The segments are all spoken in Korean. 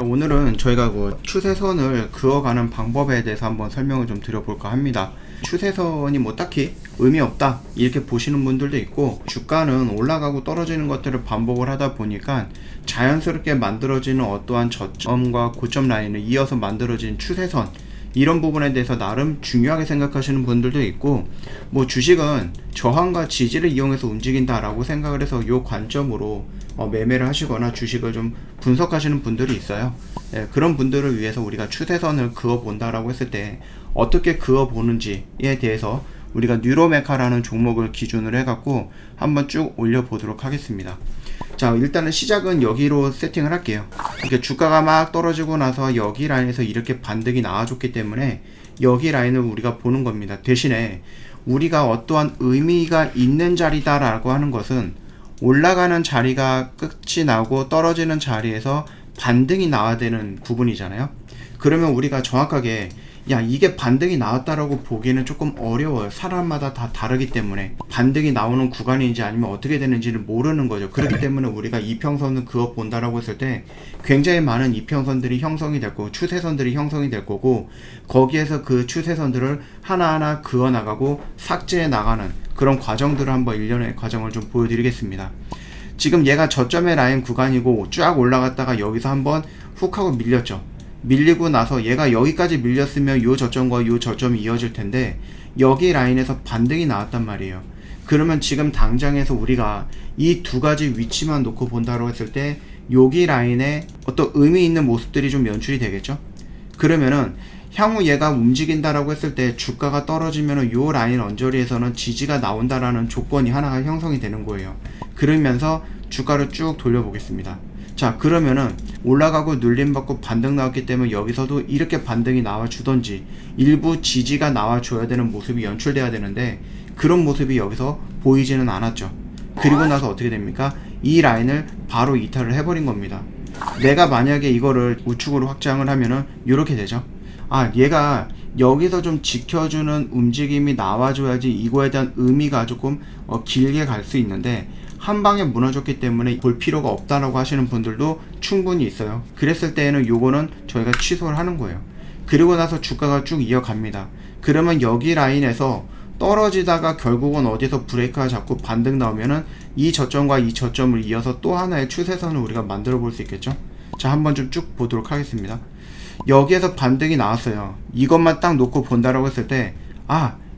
오늘은 저희가 추세선을 그어가는 방법에 대해서 한번 설명을 좀 드려볼까 합니다. 추세선이 딱히 의미 없다 이렇게 보시는 분들도 있고, 주가는 올라가고 떨어지는 것들을 반복을 하다 보니까 자연스럽게 만들어지는 어떠한 저점과 고점 라인을 이어서 만들어진 추세선, 이런 부분에 대해서 나름 중요하게 생각하시는 분들도 있고, 주식은 저항과 지지를 이용해서 움직인다 라고 생각을 해서 이 관점으로 매매를 하시거나 주식을 좀 분석하시는 분들이 있어요. 그런 분들을 위해서 우리가 추세선을 그어 본다라고 했을 때 어떻게 그어 보는지에 대해서 우리가 뉴로메카라는 종목을 기준으로 해갖고 한번 쭉 올려 보도록 하겠습니다. 자, 일단은 시작은 여기로 세팅을 할게요. 이렇게 주가가 막 떨어지고 나서 여기 라인에서 이렇게 반등이 나와줬기 때문에 여기 라인을 우리가 보는 겁니다. 대신에 우리가 어떠한 의미가 있는 자리다 라고 하는 것은 올라가는 자리가 끝이 나고 떨어지는 자리에서 반등이 나와야 되는 부분이잖아요. 그러면 우리가 정확하게 이게 반등이 나왔다라고 보기에는 조금 어려워요. 사람마다 다 다르기 때문에 반등이 나오는 구간인지 아니면 어떻게 되는지를 모르는 거죠. 그렇기 때문에 우리가 이평선을 그어 본다라고 했을 때 굉장히 많은 이평선들이 형성이 될 거고 추세선들이 형성이 될 거고, 거기에서 그 추세선들을 하나하나 그어 나가고 삭제해 나가는 그런 과정들을 한번 일련의 과정을 좀 보여드리겠습니다. 지금 얘가 저점의 라인 구간이고 쫙 올라갔다가 여기서 한번 훅 하고 밀렸죠. 밀리고 나서 얘가 여기까지 밀렸으면 요 저점과 요 저점이 이어질 텐데 여기 라인에서 반등이 나왔단 말이에요. 그러면 지금 당장에서 우리가 이 두 가지 위치만 놓고 본다고 했을 때 여기 라인에 어떤 의미 있는 모습들이 좀 연출이 되겠죠. 그러면은 향후 얘가 움직인다라고 했을 때 주가가 떨어지면은 요 라인 언저리에서는 지지가 나온다라는 조건이 하나가 형성이 되는 거예요. 그러면서 주가를 쭉 돌려보겠습니다. 자, 그러면은 올라가고 눌림받고 반등 나왔기 때문에 여기서도 이렇게 반등이 나와주던지 일부 지지가 나와줘야 되는 모습이 연출돼야 되는데 그런 모습이 여기서 보이지는 않았죠. 그리고 나서 어떻게 됩니까? 이 라인을 바로 이탈을 해버린 겁니다. 내가 만약에 이거를 우측으로 확장을 하면은 이렇게 되죠. 얘가 여기서 좀 지켜주는 움직임이 나와줘야지 이거에 대한 의미가 조금 길게 갈 수 있는데 한 방에 무너졌기 때문에 볼 필요가 없다라고 하시는 분들도 충분히 있어요. 그랬을 때에는 요거는 저희가 취소를 하는 거예요. 그리고 나서 주가가 쭉 이어갑니다. 그러면 여기 라인에서 떨어지다가 결국은 어디서 브레이크가 잡고 반등 나오면은 이 저점과 이 저점을 이어서 또 하나의 추세선을 우리가 만들어 볼 수 있겠죠. 자, 한번 좀 쭉 보도록 하겠습니다. 여기에서 반등이 나왔어요. 이것만 딱 놓고 본다라고 했을 때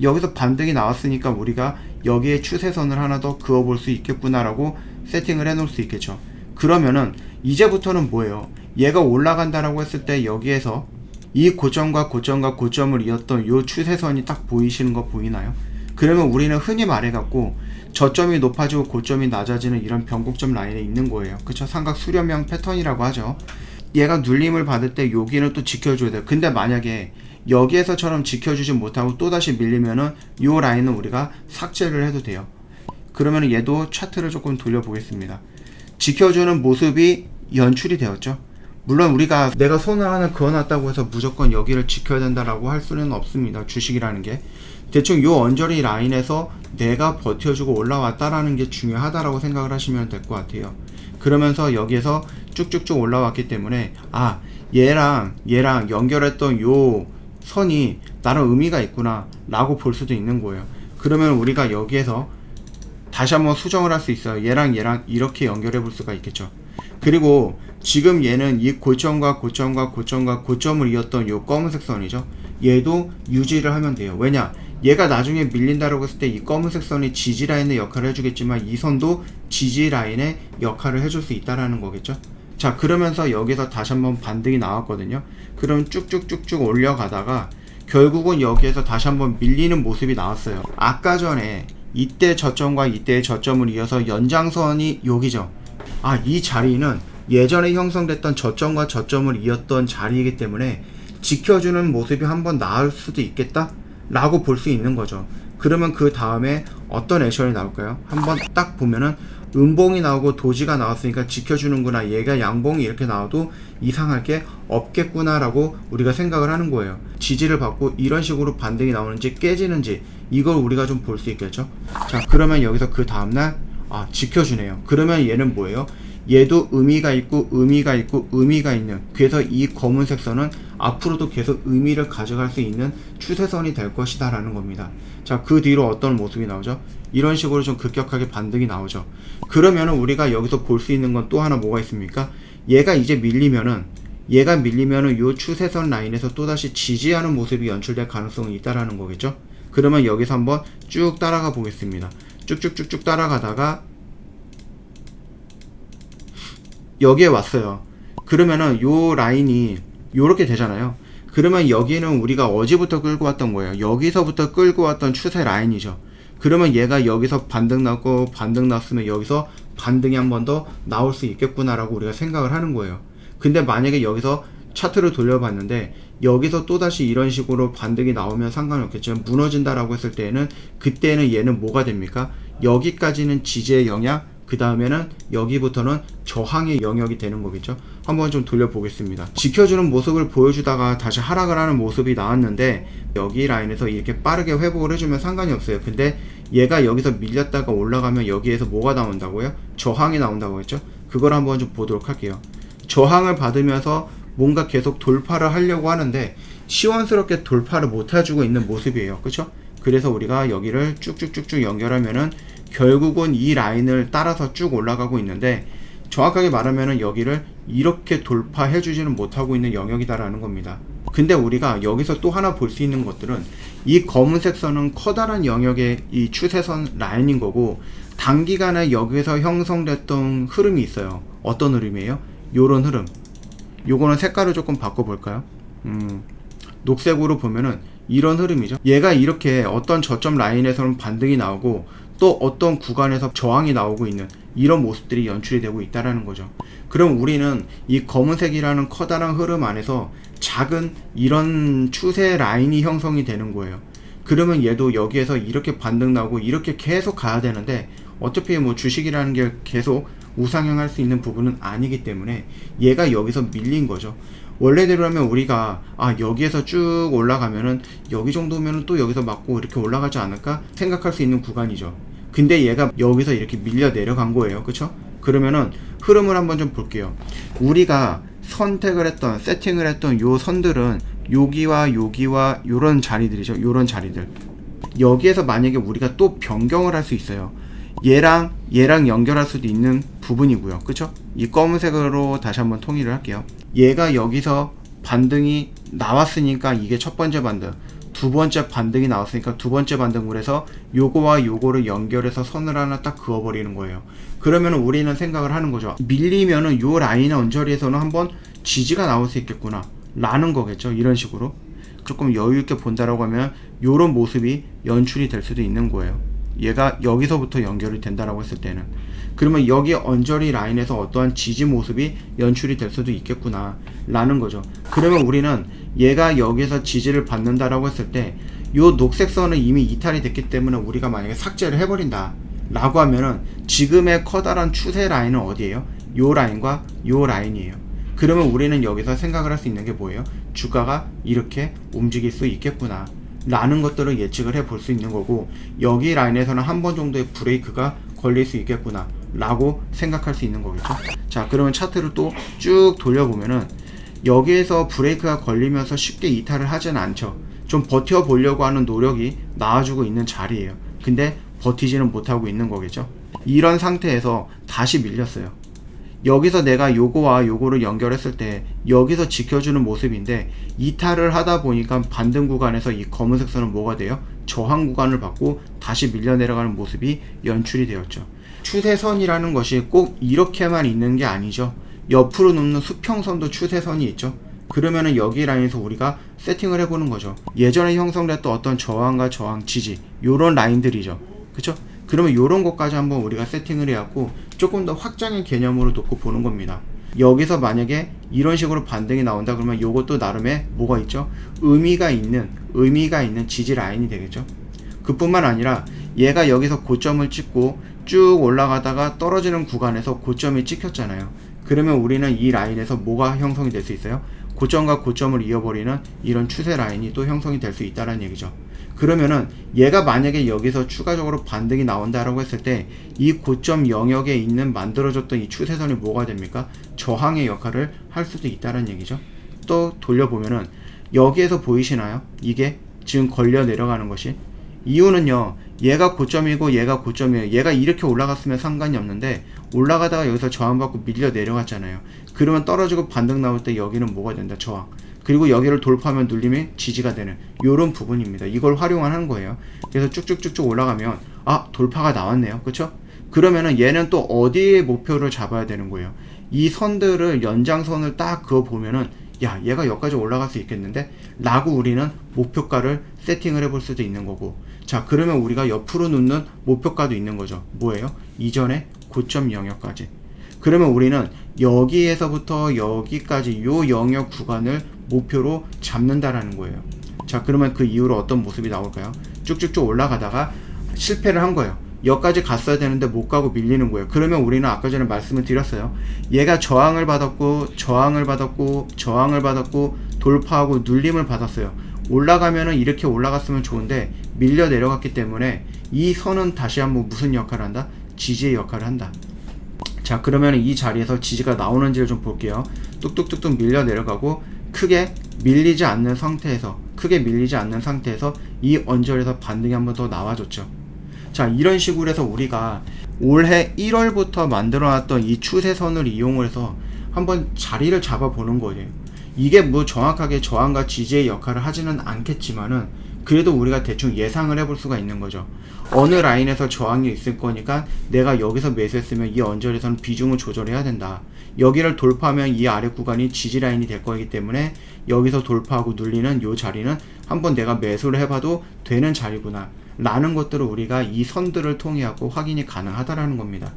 여기서 반등이 나왔으니까 우리가 여기에 추세선을 하나 더 그어 볼 수 있겠구나 라고 세팅을 해 놓을 수 있겠죠. 그러면은 이제부터는 뭐예요? 얘가 올라간다라고 했을 때 여기에서 이 고점과 고점과 고점을 이었던 요 추세선이 딱 보이시는 거 보이나요? 그러면 우리는 흔히 말해 갖고 저점이 높아지고 고점이 낮아지는 이런 변곡점 라인에 있는 거예요. 그쵸? 삼각 수렴형 패턴이라고 하죠. 얘가 눌림을 받을 때 여기는 또 지켜줘야 돼요. 근데 만약에 여기에서처럼 지켜주지 못하고 또다시 밀리면은 요 라인은 우리가 삭제를 해도 돼요. 그러면 얘도 차트를 조금 돌려보겠습니다. 지켜주는 모습이 연출이 되었죠. 물론 우리가 내가 손을 하나 그어놨다고 해서 무조건 여기를 지켜야 된다라고 할 수는 없습니다. 주식이라는 게 대충 요 언저리 라인에서 내가 버텨주고 올라왔다라는 게 중요하다라고 생각을 하시면 될 것 같아요. 그러면서 여기에서 쭉쭉쭉 올라왔기 때문에 얘랑 연결했던 요 선이 나름 의미가 있구나 라고 볼 수도 있는 거예요. 그러면 우리가 여기에서 다시 한번 수정을 할 수 있어요. 얘랑 이렇게 연결해 볼 수가 있겠죠. 그리고 지금 얘는 이 고점과 고점과 고점과 고점을 이었던 요 검은색 선이죠. 얘도 유지를 하면 돼요. 왜냐? 얘가 나중에 밀린다라고 했을 때 이 검은색 선이 지지 라인의 역할을 해주겠지만 이 선도 지지 라인의 역할을 해줄 수 있다라는 거겠죠. 자, 그러면서 여기서 다시 한번 반등이 나왔거든요. 그럼 쭉쭉쭉쭉 올려가다가 결국은 여기에서 다시 한번 밀리는 모습이 나왔어요. 아까 전에 이때 저점과 이때의 저점을 이어서 연장선이 여기죠. 이 자리는 예전에 형성됐던 저점과 저점을 이었던 자리이기 때문에 지켜주는 모습이 한번 나올 수도 있겠다 라고 볼 수 있는 거죠. 그러면 그 다음에 어떤 액션이 나올까요? 한번 딱 보면은 음봉이 나오고 도지가 나왔으니까 지켜주는구나, 얘가 양봉이 이렇게 나와도 이상할 게 없겠구나 라고 우리가 생각을 하는 거예요. 지지를 받고 이런 식으로 반등이 나오는지 깨지는지 이걸 우리가 좀 볼 수 있겠죠. 자, 그러면 여기서 그 다음날 지켜주네요. 그러면 얘는 뭐예요? 얘도 의미가 있고 의미가 있고 의미가 있는, 그래서 이 검은색 선은 앞으로도 계속 의미를 가져갈 수 있는 추세선이 될 것이다 라는 겁니다. 자, 그 뒤로 어떤 모습이 나오죠? 이런 식으로 좀 급격하게 반등이 나오죠. 그러면은 우리가 여기서 볼 수 있는 건 또 하나 뭐가 있습니까? 얘가 밀리면은 요 추세선 라인에서 또다시 지지하는 모습이 연출될 가능성이 있다라는 거겠죠. 그러면 여기서 한번 쭉 따라가 보겠습니다. 쭉쭉쭉쭉 따라가다가 여기에 왔어요. 그러면은 요 라인이 요렇게 되잖아요. 그러면 여기는 우리가 어제부터 끌고 왔던 거예요. 여기서부터 끌고 왔던 추세 라인이죠. 그러면 얘가 여기서 반등 났고 반등 났으면 여기서 반등이 한 번 더 나올 수 있겠구나 라고 우리가 생각을 하는 거예요. 근데 만약에 여기서 차트를 돌려봤는데 여기서 또다시 이런 식으로 반등이 나오면 상관이 없겠지만 무너진다라고 했을 때에는, 그때는 얘는 뭐가 됩니까? 여기까지는 지지의 영역, 그 다음에는 여기부터는 저항의 영역이 되는 거겠죠. 한번 좀 돌려보겠습니다. 지켜주는 모습을 보여주다가 다시 하락을 하는 모습이 나왔는데 여기 라인에서 이렇게 빠르게 회복을 해주면 상관이 없어요. 근데 얘가 여기서 밀렸다가 올라가면 여기에서 뭐가 나온다고요? 저항이 나온다고 했죠. 그걸 한번 좀 보도록 할게요. 저항을 받으면서 뭔가 계속 돌파를 하려고 하는데 시원스럽게 돌파를 못 해주고 있는 모습이에요. 그쵸? 그래서 우리가 여기를 쭉쭉쭉쭉 연결하면은 결국은 이 라인을 따라서 쭉 올라가고 있는데, 정확하게 말하면은 여기를 이렇게 돌파해 주지는 못하고 있는 영역이다라는 겁니다. 근데 우리가 여기서 또 하나 볼 수 있는 것들은 이 검은색 선은 커다란 영역의 이 추세선 라인인 거고, 단기간에 여기서 형성됐던 흐름이 있어요. 어떤 흐름이에요? 요런 흐름. 요거는 색깔을 조금 바꿔볼까요? 녹색으로 보면은 이런 흐름이죠. 얘가 이렇게 어떤 저점 라인에서는 반등이 나오고 또 어떤 구간에서 저항이 나오고 있는 이런 모습들이 연출이 되고 있다라는 거죠. 그럼 우리는 이 검은색이라는 커다란 흐름 안에서 작은 이런 추세 라인이 형성이 되는 거예요. 그러면 얘도 여기에서 이렇게 반등 나오고 이렇게 계속 가야 되는데, 어차피 뭐 주식이라는 게 계속 우상향할 수 있는 부분은 아니기 때문에 얘가 여기서 밀린 거죠. 원래대로라면 우리가 여기에서 쭉 올라가면은 여기 정도면은 또 여기서 맞고 이렇게 올라가지 않을까 생각할 수 있는 구간이죠. 근데 얘가 여기서 이렇게 밀려 내려간 거예요. 그쵸? 그러면은 흐름을 한번 좀 볼게요. 우리가 선택을 했던, 세팅을 했던 요 선들은 여기와 여기와 요런 자리들이죠. 요런 자리들. 여기에서 만약에 우리가 또 변경을 할 수 있어요. 얘랑 연결할 수도 있는 부분이고요. 그쵸? 이 검은색으로 다시 한번 통일을 할게요. 얘가 여기서 반등이 나왔으니까 이게 첫 번째 반등, 두 번째 반등이 나왔으니까 두 번째 반등을 해서 요거와 요거를 연결해서 선을 하나 딱 그어버리는 거예요. 그러면 우리는 생각을 하는 거죠. 밀리면은 요 라인 언저리에서는 한번 지지가 나올 수 있겠구나 라는 거겠죠. 이런 식으로 조금 여유있게 본다라고 하면 요런 모습이 연출이 될 수도 있는 거예요. 얘가 여기서부터 연결이 된다라고 했을 때는, 그러면 여기 언저리 라인에서 어떠한 지지 모습이 연출이 될 수도 있겠구나 라는 거죠. 그러면 우리는 얘가 여기서 지지를 받는다라고 했을 때 요 녹색 선은 이미 이탈이 됐기 때문에 우리가 만약에 삭제를 해버린다 라고 하면은 지금의 커다란 추세 라인은 어디예요? 요 라인과 요 라인이에요. 그러면 우리는 여기서 생각을 할 수 있는 게 뭐예요? 주가가 이렇게 움직일 수 있겠구나 라는 것들을 예측을 해 볼 수 있는 거고, 여기 라인에서는 한 번 정도의 브레이크가 걸릴 수 있겠구나 라고 생각할 수 있는 거겠죠. 자, 그러면 차트를 또 쭉 돌려보면은 여기에서 브레이크가 걸리면서 쉽게 이탈을 하진 않죠. 좀 버텨 보려고 하는 노력이 나와주고 있는 자리예요. 근데 버티지는 못하고 있는 거겠죠. 이런 상태에서 다시 밀렸어요. 여기서 내가 요거와 요거를 연결했을 때 여기서 지켜주는 모습인데, 이탈을 하다 보니까 반등 구간에서 이 검은색 선은 뭐가 돼요? 저항 구간을 받고 다시 밀려 내려가는 모습이 연출이 되었죠. 추세선이라는 것이 꼭 이렇게만 있는 게 아니죠. 옆으로 눕는 수평선도 추세선이 있죠. 그러면은 여기 라인에서 우리가 세팅을 해보는 거죠. 예전에 형성됐던 어떤 저항과 저항, 지지 요런 라인들이죠. 그쵸? 그러면 요런 것까지 한번 우리가 세팅을 해갖고 조금 더 확장의 개념으로 놓고 보는 겁니다. 여기서 만약에 이런 식으로 반등이 나온다 그러면 요것도 나름의 뭐가 있죠? 의미가 있는 지지 라인이 되겠죠. 그뿐만 아니라 얘가 여기서 고점을 찍고 쭉 올라가다가 떨어지는 구간에서 고점이 찍혔잖아요. 그러면 우리는 이 라인에서 뭐가 형성이 될 수 있어요? 고점과 고점을 이어버리는 이런 추세 라인이 또 형성이 될 수 있다는 얘기죠. 그러면은 얘가 만약에 여기서 추가적으로 반등이 나온다라고 했을 때 이 고점 영역에 있는 만들어졌던 이 추세선이 뭐가 됩니까? 저항의 역할을 할 수도 있다는 얘기죠. 또 돌려보면은 여기에서 보이시나요? 이게 지금 걸려 내려가는 것이. 이유는요, 얘가 고점이고 얘가 고점이에요. 얘가 이렇게 올라갔으면 상관이 없는데 올라가다가 여기서 저항받고 밀려 내려갔잖아요. 그러면 떨어지고 반등 나올 때 여기는 뭐가 된다? 저항. 그리고 여기를 돌파하면 눌림이 지지가 되는 요런 부분입니다. 이걸 활용하는 거예요. 그래서 쭉쭉쭉쭉 올라가면 돌파가 나왔네요. 그쵸? 그러면은 얘는 또 어디에 목표를 잡아야 되는 거예요? 이 선들을 연장선을 딱 그어 보면은 야, 얘가 여기까지 올라갈 수 있겠는데? 라고 우리는 목표가를 세팅을 해볼 수도 있는 거고. 자, 그러면 우리가 옆으로 놓는 목표가도 있는 거죠. 뭐예요? 이전에 고점 영역까지. 그러면 우리는 여기에서부터 여기까지 요 영역 구간을 목표로 잡는다라는 거예요. 자, 그러면 그 이후로 어떤 모습이 나올까요? 쭉쭉쭉 올라가다가 실패를 한 거예요. 여기까지 갔어야 되는데 못 가고 밀리는 거예요. 그러면 우리는 아까 전에 말씀을 드렸어요. 얘가 저항을 받았고 돌파하고 눌림을 받았어요. 올라가면은 이렇게 올라갔으면 좋은데 밀려 내려갔기 때문에 이 선은 다시 한번 무슨 역할을 한다? 지지의 역할을 한다. 자, 그러면 이 자리에서 지지가 나오는지를 좀 볼게요. 뚝뚝뚝뚝 밀려 내려가고 크게 밀리지 않는 상태에서 이 언저리에서 반등이 한번 더 나와줬죠. 자, 이런 식으로 해서 우리가 올해 1월부터 만들어놨던 이 추세선을 이용을 해서 한번 자리를 잡아보는 거예요. 이게 뭐 정확하게 저항과 지지의 역할을 하지는 않겠지만은 그래도 우리가 대충 예상을 해볼 수가 있는 거죠. 어느 라인에서 저항이 있을 거니까 내가 여기서 매수했으면 이 언저리에서는 비중을 조절해야 된다. 여기를 돌파하면 이 아래 구간이 지지 라인이 될 거기 때문에 여기서 돌파하고 눌리는 이 자리는 한번 내가 매수를 해봐도 되는 자리구나 라는 것들을 우리가 이 선들을 통해 갖고 확인이 가능하다라는 겁니다.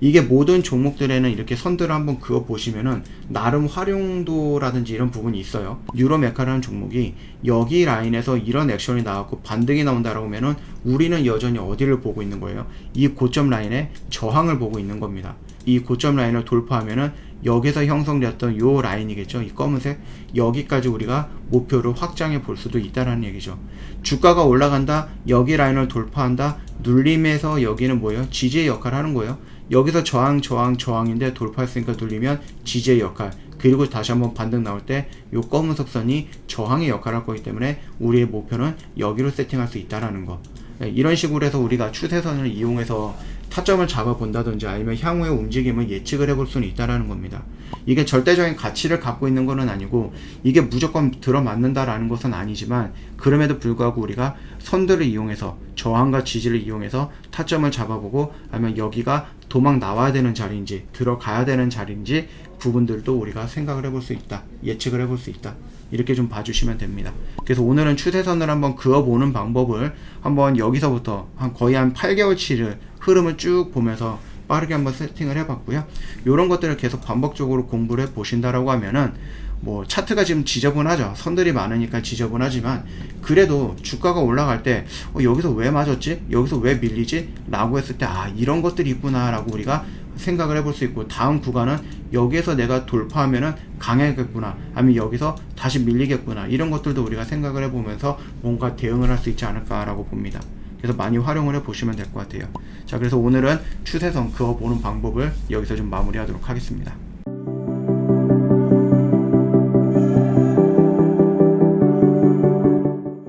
이게 모든 종목들에는 이렇게 선들을 한번 그어 보시면은 나름 활용도라든지 이런 부분이 있어요. 뉴로메카라는 종목이 여기 라인에서 이런 액션이 나왔고 반등이 나온다라고 하면은 우리는 여전히 어디를 보고 있는 거예요? 이 고점 라인에 저항을 보고 있는 겁니다. 이 고점 라인을 돌파하면은 여기서 형성되었던 요 라인이겠죠. 이 검은색 여기까지 우리가 목표를 확장해 볼 수도 있다라는 얘기죠. 주가가 올라간다, 여기 라인을 돌파한다, 눌림에서 여기는 뭐예요? 지지의 역할을 하는 거예요. 여기서 저항인데 돌파했으니까 눌리면 지지의 역할, 그리고 다시 한번 반등 나올 때 요 검은색 선이 저항의 역할을 할 거기 때문에 우리의 목표는 여기로 세팅할 수 있다라는 거. 이런 식으로 해서 우리가 추세선을 이용해서 타점을 잡아본다든지 아니면 향후의 움직임을 예측을 해볼 수는 있다라는 겁니다. 이게 절대적인 가치를 갖고 있는 것은 아니고 이게 무조건 들어맞는다라는 것은 아니지만 그럼에도 불구하고 우리가 선들을 이용해서 저항과 지지를 이용해서 타점을 잡아보고 아니면 여기가 도망 나와야 되는 자리인지 들어가야 되는 자리인지 부분들도 우리가 생각을 해볼 수 있다, 예측을 해볼 수 있다, 이렇게 좀 봐주시면 됩니다. 그래서 오늘은 추세선을 한번 그어보는 방법을 한번 여기서부터 거의 한 8개월치를 흐름을 쭉 보면서 빠르게 한번 세팅을 해봤고요. 이런 것들을 계속 반복적으로 공부를 해보신다라고 하면은 뭐 차트가 지금 지저분하죠. 선들이 많으니까 지저분하지만 그래도 주가가 올라갈 때 여기서 왜 맞았지? 여기서 왜 밀리지? 라고 했을 때 이런 것들이 있구나 라고 우리가 생각을 해볼 수 있고 다음 구간은 여기에서 내가 돌파하면은 강해겠구나 아니면 여기서 다시 밀리겠구나 이런 것들도 우리가 생각을 해보면서 뭔가 대응을 할 수 있지 않을까 라고 봅니다. 그래서 많이 활용을 해보시면 될 것 같아요. 자, 그래서 오늘은 추세선 그어보는 방법을 여기서 좀 마무리하도록 하겠습니다.